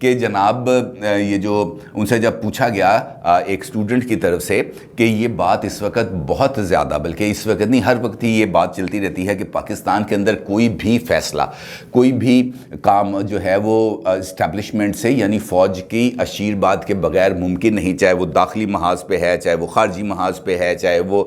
کہ جناب یہ جو ان سے جب پوچھا گیا ایک اسٹوڈنٹ کی طرف سے کہ یہ بات اس وقت بہت زیادہ، بلکہ اس وقت نہیں، ہر وقت ہی یہ بات چلتی رہتی ہے کہ پاکستان کے اندر کوئی بھی فیصلہ، کوئی بھی کام جو ہے وہ اسٹیبلشمنٹ سے یعنی فوج کی اشیرباد کے بغیر ممکن نہیں، چاہے وہ داخلی محاذ پہ ہے، چاہے وہ خارجی محاذ پہ ہے، چاہے وہ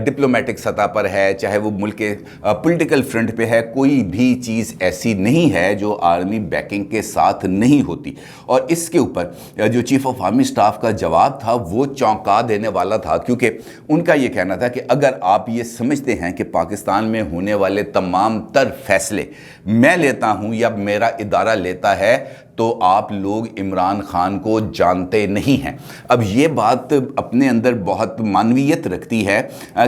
ڈپلومیٹک سطح پر ہے، چاہے وہ ملک کے پولیٹیکل فرنٹ پہ ہے، کوئی بھی چیز ایسی نہیں ہے جو آرمی بیکنگ کے ساتھ نہیں ہوتی۔ اور اس کے اوپر جو چیف آف آرمی سٹاف کا جواب تھا وہ چونکا دینے والا تھا، کیونکہ ان کا یہ کہنا تھا کہ اگر آپ یہ سمجھتے ہیں کہ پاکستان میں ہونے والے تمام تر فیصلے میں لیتا ہوں یا میرا ادارہ لیتا ہے تو آپ لوگ عمران خان کو جانتے نہیں ہیں۔ اب یہ بات اپنے اندر بہت معنویت رکھتی ہے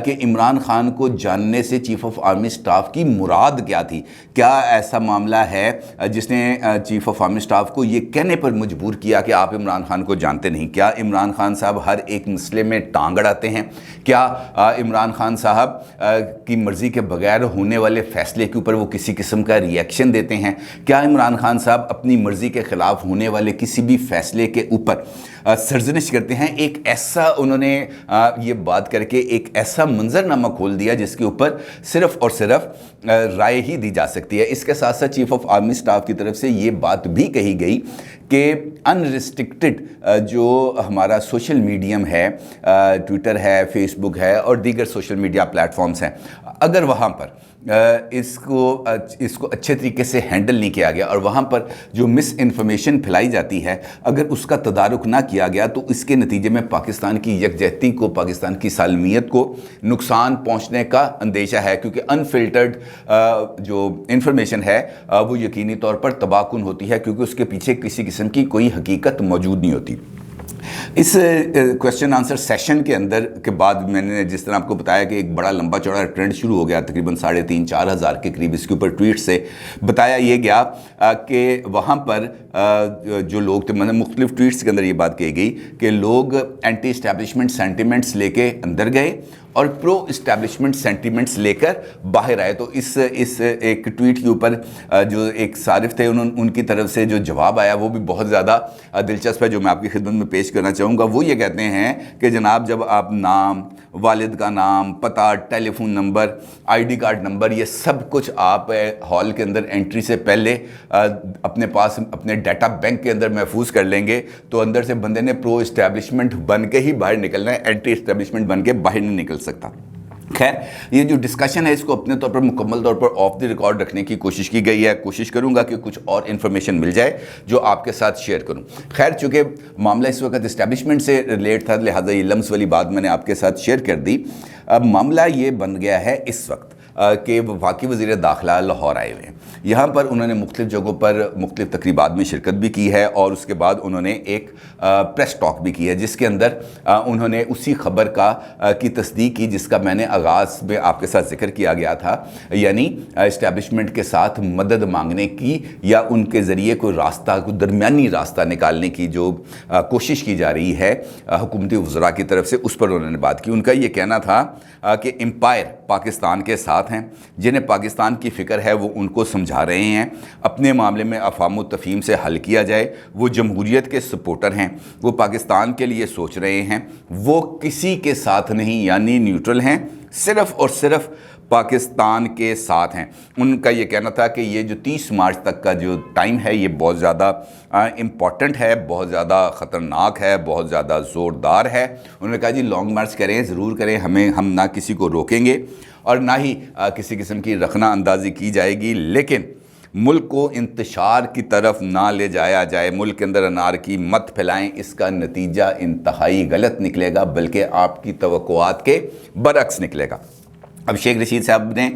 کہ عمران خان کو جاننے سے چیف آف آرمی سٹاف کی مراد کیا تھی؟ کیا ایسا معاملہ ہے جس نے چیف آف آرمی سٹاف کو یہ کہنے پر مجبور کیا کہ آپ عمران خان کو جانتے نہیں؟ کیا عمران خان صاحب ہر ایک مسئلے میں ٹانگ اڑاتے ہیں؟ کیا عمران خان صاحب کی مرضی کے بغیر ہونے والے فیصلے کے اوپر وہ کسی قسم کا ری ایکشن دیتے ہیں؟ کیا عمران خان صاحب اپنی مرضی کے خلاف ہونے والے کسی بھی فیصلے کے اوپر سرزنش کرتے ہیں؟ ایک ایسا انہوں نے یہ بات کر کے ایک ایسا منظرنامہ کھول دیا جس کے اوپر صرف اور صرف رائے ہی دی جا سکتی ہے۔ اس کے ساتھ ساتھ چیف آف آرمی سٹاف کی طرف سے یہ بات بھی کہی گئی کہ ان ریسٹرکٹڈ جو ہمارا سوشل میڈیم ہے، ٹویٹر ہے، فیس بک ہے اور دیگر سوشل میڈیا پلیٹ فارمز ہیں، اگر وہاں پر اس کو اچھے طریقے سے ہینڈل نہیں کیا گیا اور وہاں پر جو مس انفارمیشن پھیلائی جاتی ہے اگر اس کا تدارک نہ کیا گیا تو اس کے نتیجے میں پاکستان کی یکجہتی کو، پاکستان کی سالمیت کو نقصان پہنچنے کا اندیشہ ہے، کیونکہ انفلٹرڈ جو انفارمیشن ہے وہ یقینی طور پر تباہ کن ہوتی ہے، کیونکہ اس کے پیچھے کسی قسم کی کوئی حقیقت موجود نہیں ہوتی۔ اس کویسچن آنسر سیشن کے اندر کے بعد میں نے جس طرح آپ کو بتایا کہ ایک بڑا لمبا چوڑا ٹرینڈ شروع ہو گیا، تقریباً 3,500-4 ہزار کے قریب اس کے اوپر ٹویٹ سے بتایا یہ گیا کہ وہاں پر جو لوگ تھے، میں نے مختلف ٹویٹس کے اندر یہ بات کہی گئی کہ لوگ اینٹی اسٹیبلشمنٹ سینٹیمنٹس لے کے اندر گئے اور پرو اسٹیبلشمنٹ سینٹیمنٹس لے کر باہر آئے۔ تو اس ایک ٹویٹ کے اوپر جو ایک صارف تھے ان کی طرف سے جو جواب آیا وہ بھی بہت زیادہ دلچسپ ہے، جو میں آپ کی خدمت میں پیش کرنا چاہوں گا۔ وہ یہ کہتے ہیں کہ جناب جب آپ نام، والد کا نام، پتہ، telephone number, I D card number, یہ سب کچھ آپ ہال کے اندر انٹری سے پہلے اپنے پاس اپنے ڈیٹا بینک کے اندر محفوظ کر لیں گے تو اندر سے بندے نے پرو اسٹیبلشمنٹ بن کے ہی باہر نکلنا ہے، اینٹی اسٹیبلشمنٹ بن کے باہر نہیں نکل سکتا۔ خیر، یہ جو ڈسکشن ہے اس کو اپنے طور پر مکمل طور پر آف دی ریکارڈ رکھنے کی کوشش کی گئی ہے۔ کوشش کروں گا کہ کچھ اور انفارمیشن مل جائے جو آپ کے ساتھ شیئر کروں۔ خیر، چونکہ معاملہ اس وقت اسٹیبلشمنٹ سے ریلیٹ تھا لہٰذا یہ لمس والی بات میں نے آپ کے ساتھ شیئر کر دی۔ اب معاملہ یہ بن گیا ہے اس وقت کہ وفاقی وزیر داخلہ لاہور آئے ہوئے ہیں۔ یہاں پر انہوں نے مختلف جگہوں پر مختلف تقریبات میں شرکت بھی کی ہے اور اس کے بعد انہوں نے ایک پریس ٹاک بھی کی ہے جس کے اندر انہوں نے اسی خبر کی تصدیق کی جس کا میں نے آغاز میں آپ کے ساتھ ذکر کیا گیا تھا، یعنی اسٹیبلشمنٹ کے ساتھ مدد مانگنے کی یا ان کے ذریعے کوئی راستہ، کوئی درمیانی راستہ نکالنے کی جو کوشش کی جا رہی ہے حکومتی وزراء کی طرف سے، اس پر انہوں نے بات کی۔ ان کا یہ کہنا تھا کہ امپائر پاکستان کے ساتھ ہیں، جنہیں پاکستان کی فکر ہے وہ ان کو سمجھا رہے ہیں، اپنے معاملے میں افہام و تفہیم سے حل کیا جائے، وہ جمہوریت کے سپورٹر ہیں، وہ پاکستان کے لیے سوچ رہے ہیں، وہ کسی کے ساتھ نہیں یعنی نیوٹرل ہیں، صرف اور صرف پاکستان کے ساتھ ہیں۔ ان کا یہ کہنا تھا کہ یہ جو 30 مارچ تک کا جو ٹائم ہے یہ بہت زیادہ امپورٹنٹ ہے، بہت زیادہ خطرناک ہے، بہت زیادہ زوردار ہے۔ انہوں نے کہا جی لانگ مارچ کریں، ضرور کریں، ہم نہ کسی کو روکیں گے اور نہ ہی کسی قسم کی رخنہ اندازی کی جائے گی، لیکن ملک کو انتشار کی طرف نہ لے جایا جائے، ملک کے اندر انارکی مت پھیلائیں، اس کا نتیجہ انتہائی غلط نکلے گا، بلکہ آپ کی توقعات کے برعکس نکلے گا۔ اب شیخ رشید صاحب نے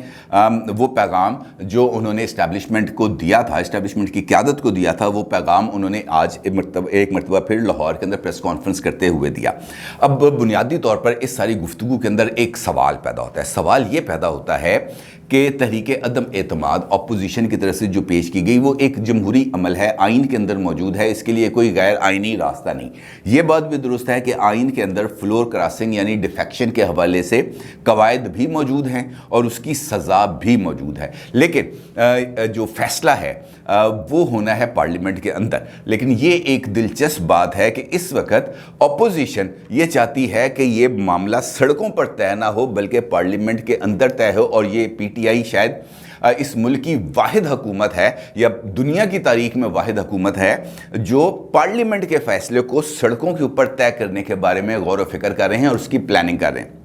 وہ پیغام جو انہوں نے اسٹیبلشمنٹ کو دیا تھا، اسٹیبلشمنٹ کی قیادت کو دیا تھا، وہ پیغام انہوں نے آج ایک مرتبہ پھر لاہور کے اندر پریس کانفرنس کرتے ہوئے دیا۔ اب بنیادی طور پر اس ساری گفتگو کے اندر ایک سوال پیدا ہوتا ہے۔ سوال یہ پیدا ہوتا ہے کہ تحریک عدم اعتماد اپوزیشن کی طرف سے جو پیش کی گئی وہ ایک جمہوری عمل ہے، آئین کے اندر موجود ہے، اس کے لیے کوئی غیر آئینی راستہ نہیں۔ یہ بات بھی درست ہے کہ آئین کے اندر فلور کراسنگ یعنی ڈیفیکشن کے حوالے سے قواعد بھی موجود ہیں اور اس کی سزا بھی موجود ہے، لیکن جو فیصلہ ہے وہ ہونا ہے پارلیمنٹ کے اندر۔ لیکن یہ ایک دلچسپ بات ہے کہ اس وقت اپوزیشن یہ چاہتی ہے کہ یہ معاملہ سڑکوں پر طے نہ ہو بلکہ پارلیمنٹ کے اندر طے ہو، اور یہ پی ٹی آئی شاید اس ملک کی واحد حکومت ہے یا دنیا کی تاریخ میں واحد حکومت ہے جو پارلیمنٹ کے فیصلے کو سڑکوں کے اوپر طے کرنے کے بارے میں غور و فکر کر رہے ہیں اور اس کی پلاننگ کر رہے ہیں۔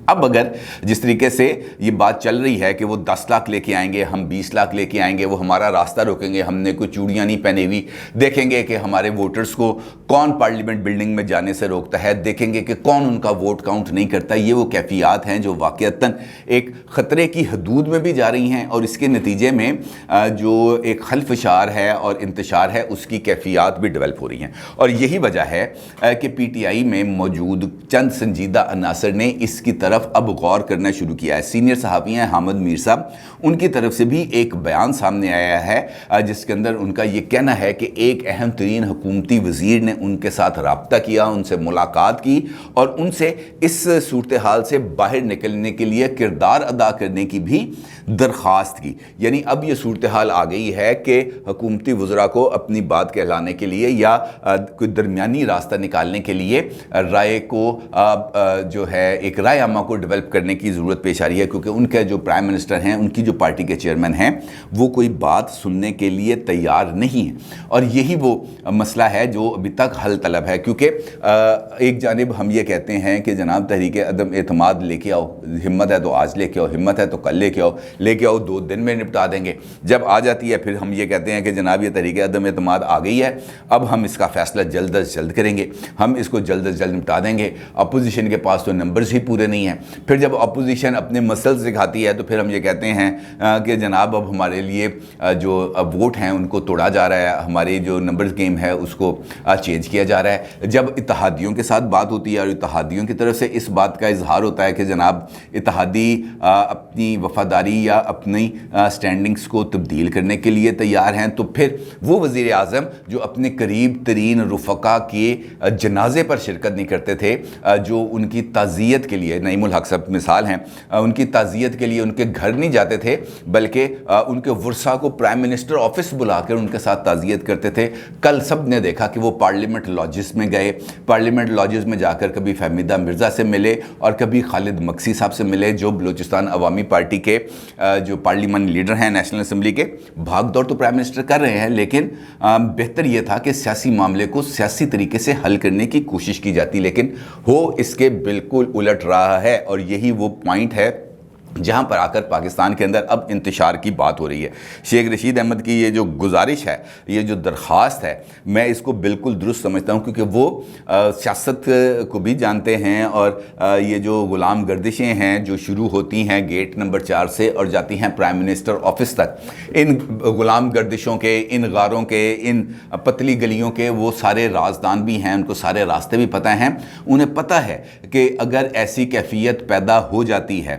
اب اگر جس طریقے سے یہ بات چل رہی ہے کہ وہ 10 لاکھ لے کے آئیں گے، ہم 20 لاکھ لے کے آئیں گے، وہ ہمارا راستہ روکیں گے، ہم نے کوئی چوڑیاں نہیں پہنے ہوئی، دیکھیں گے کہ ہمارے ووٹرز کو کون پارلیمنٹ بلڈنگ میں جانے سے روکتا ہے، دیکھیں گے کہ کون ان کا ووٹ کاؤنٹ نہیں کرتا، یہ وہ کیفیات ہیں جو واقعتاً ایک خطرے کی حدود میں بھی جا رہی ہیں، اور اس کے نتیجے میں جو ایک خلفشار ہے اور انتشار ہے اس کی کیفیات بھی ڈیولپ ہو رہی ہیں۔ اور یہی وجہ ہے کہ پی ٹی آئی میں موجود چند سنجیدہ عناصر نے اس کی طرف اب غور کرنا شروع کیا ہے۔ سینئر صحافی ہیں حامد میر صاحب، ان کی طرف سے بھی ایک بیان سامنے آیا ہے جس کے اندر ان کا یہ کہنا ہے کہ ایک اہم ترین حکومتی وزیر نے ان کے ساتھ رابطہ کیا، ان سے ملاقات کی اور ان سے اس صورتحال سے باہر نکلنے کے لیے کردار ادا کرنے کی بھی درخواست کی۔ یعنی اب یہ صورتحال آ گئی ہے کہ حکومتی وزراء کو اپنی بات کہلانے کے لیے یا کوئی درمیانی راستہ نکالنے کے لیے رائے کو جو ہے ایک رائے عامہ کو ڈیولپ کرنے کی ضرورت پیش آ رہی ہے، کیونکہ ان کے جو پرائم منسٹر ہیں، ان کی جو پارٹی کے چیئرمین ہیں، وہ کوئی بات سننے کے لیے تیار نہیں ہیں، اور یہی وہ مسئلہ ہے جو ابھی تک حل طلب ہے۔ کیونکہ ایک جانب ہم یہ کہتے ہیں کہ جناب تحریک عدم اعتماد لے کے آؤ، ہمت ہے تو آج لے کے آؤ، ہمت ہے تو کل لے کے آؤ 2 دن میں نپٹا دیں گے۔ جب آ جاتی ہے پھر ہم یہ کہتے ہیں کہ جناب یہ تحریک عدم اعتماد آ گئی ہے، اب ہم اس کا فیصلہ جلد از جلد کریں گے، ہم اس کو جلد از جلد نپٹا دیں گے، اپوزیشن کے پاس تو نمبرز ہی پورے نہیں ہیں۔ پھر جب اپوزیشن اپنے مسلز دکھاتی ہے تو پھر ہم یہ کہتے ہیں کہ جناب اب ہمارے لیے جو ووٹ ہیں ان کو توڑا جا رہا ہے، ہماری جو نمبرز گیم ہے اس کو چینج کیا جا رہا ہے۔ جب اتحادیوں کے ساتھ بات ہوتی ہے اور اتحادیوں کی طرف سے اس بات کا اظہار ہوتا ہے کہ جناب اتحادی اپنی وفاداری یا اپنی سٹینڈنگز کو تبدیل کرنے کے لیے تیار ہیں، تو پھر وہ وزیر اعظم جو اپنے قریب ترین رفقا کے جنازے پر شرکت نہیں کرتے تھے، جو ان کی تعزیت کے لیے، نعیم الحق صاحب مثال ہیں، ان کی تعزیت کے لیے ان کے گھر نہیں جاتے تھے بلکہ ان کے ورثاء کو پرائم منسٹر آفس بلا کر ان کے ساتھ تعزیت کرتے تھے۔ کل سب نے دیکھا کہ وہ پارلیمنٹ لاجز میں گئے، پارلیمنٹ لاجز میں جا کر کبھی فہمیدہ مرزا سے ملے اور کبھی خالد مکسی صاحب سے ملے، جو بلوچستان عوامی پارٹی کے جو پارلیمنٹ لیڈر ہیں نیشنل اسمبلی کے۔ بھاگ دوڑ تو پرائم منسٹر کر رہے ہیں، لیکن بہتر یہ تھا کہ سیاسی معاملے کو سیاسی طریقے سے حل کرنے کی کوشش کی جاتی، لیکن ہو اس کے بالکل الٹ رہا ہے، اور یہی وہ پوائنٹ ہے جہاں پر آ کر پاکستان کے اندر اب انتشار کی بات ہو رہی ہے۔ شیخ رشید احمد کی یہ جو گزارش ہے، یہ جو درخواست ہے، میں اس کو بالکل درست سمجھتا ہوں، کیونکہ وہ سیاست کو بھی جانتے ہیں، اور یہ جو غلام گردشیں ہیں جو شروع ہوتی ہیں گیٹ نمبر 4 سے اور جاتی ہیں پرائم منسٹر آفس تک، ان غلام گردشوں کے، ان غاروں کے، ان پتلی گلیوں کے وہ سارے رازدان بھی ہیں، ان کو سارے راستے بھی پتہ ہیں۔ انہیں پتہ ہے کہ اگر ایسی کیفیت پیدا ہو جاتی ہے،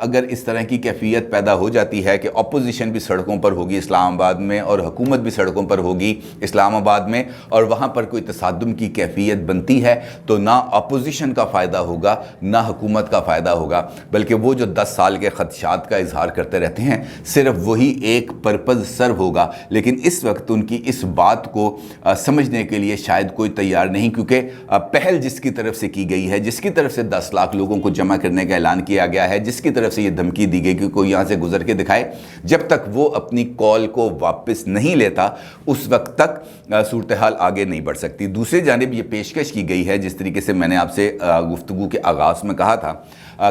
اگر اس طرح کی کیفیت پیدا ہو جاتی ہے کہ اپوزیشن بھی سڑکوں پر ہوگی اسلام آباد میں اور حکومت بھی سڑکوں پر ہوگی اسلام آباد میں، اور وہاں پر کوئی تصادم کی کیفیت بنتی ہے، تو نہ اپوزیشن کا فائدہ ہوگا نہ حکومت کا فائدہ ہوگا، بلکہ وہ جو 10 سال کے خدشات کا اظہار کرتے رہتے ہیں صرف وہی ایک پرپز سرو ہوگا۔ لیکن اس وقت ان کی اس بات کو سمجھنے کے لیے شاید کوئی تیار نہیں، کیونکہ پہل جس کی طرف سے کی گئی ہے، جس کی طرف سے 10 لاکھ لوگوں کو جمع کرنے کا اعلان کیا گیا ہے، جس کی طرف سے یہ دھمکی دی گئی کہ کوئی یہاں سے گزر کے دکھائے، جب تک وہ اپنی کال کو واپس نہیں لیتا اس وقت تک صورتحال آگے نہیں بڑھ سکتی۔ دوسری جانب یہ پیشکش کی گئی ہے، جس طریقے سے میں نے آپ سے گفتگو کے آغاز میں کہا تھا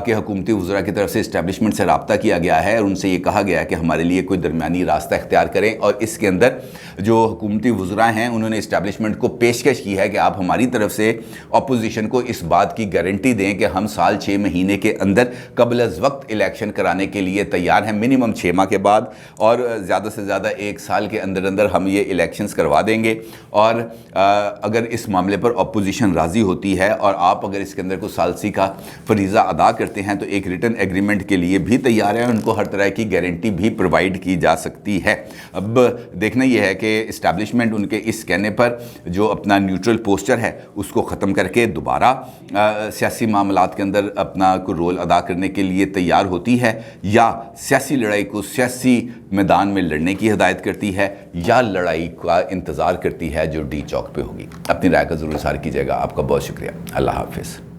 کہ حکومتی وزراء کی طرف سے اسٹیبلشمنٹ سے رابطہ کیا گیا ہے اور ان سے یہ کہا گیا ہے کہ ہمارے لیے کوئی درمیانی راستہ اختیار کریں، اور اس کے اندر جو حکومتی وزراء ہیں انہوں نے اسٹیبلشمنٹ کو پیشکش کی ہے کہ آپ ہماری طرف سے اپوزیشن کو اس بات کی گارنٹی دیں کہ ہم سال 6 مہینے کے اندر قبل از وقت الیکشن کرانے کے لیے تیار ہیں، منیمم 6 ماہ کے بعد، اور زیادہ سے زیادہ 1 سال کے اندر اندر ہم یہ الیکشنز کروا دیں گے۔ اور اگر اس معاملے پر اپوزیشن راضی ہوتی ہے اور آپ اگر اس کے اندر کوئی ثالثی کا فریضہ ادا کرتے ہیں تو ایک ریٹن ایگریمنٹ کے لیے بھی تیار ہیں، ان کو ہر طرح کی گارنٹی بھی پرووائڈ کی جا سکتی ہے۔ اب دیکھنا یہ ہے کہ اسٹیبلشمنٹ ان کے اس کہنے پر جو اپنا نیوٹرل پوسچر ہے اس کو ختم کر کے دوبارہ سیاسی معاملات کے اندر اپنا کوئی رول ادا کرنے کے لیے تیار ہوتی ہے، یا سیاسی لڑائی کو سیاسی میدان میں لڑنے کی ہدایت کرتی ہے، یا لڑائی کا انتظار کرتی ہے جو ڈی چوک پہ ہوگی۔ اپنی رائے کا ضرور اظہار کیجیے گا۔ آپ کا بہت شکریہ۔ اللہ حافظ۔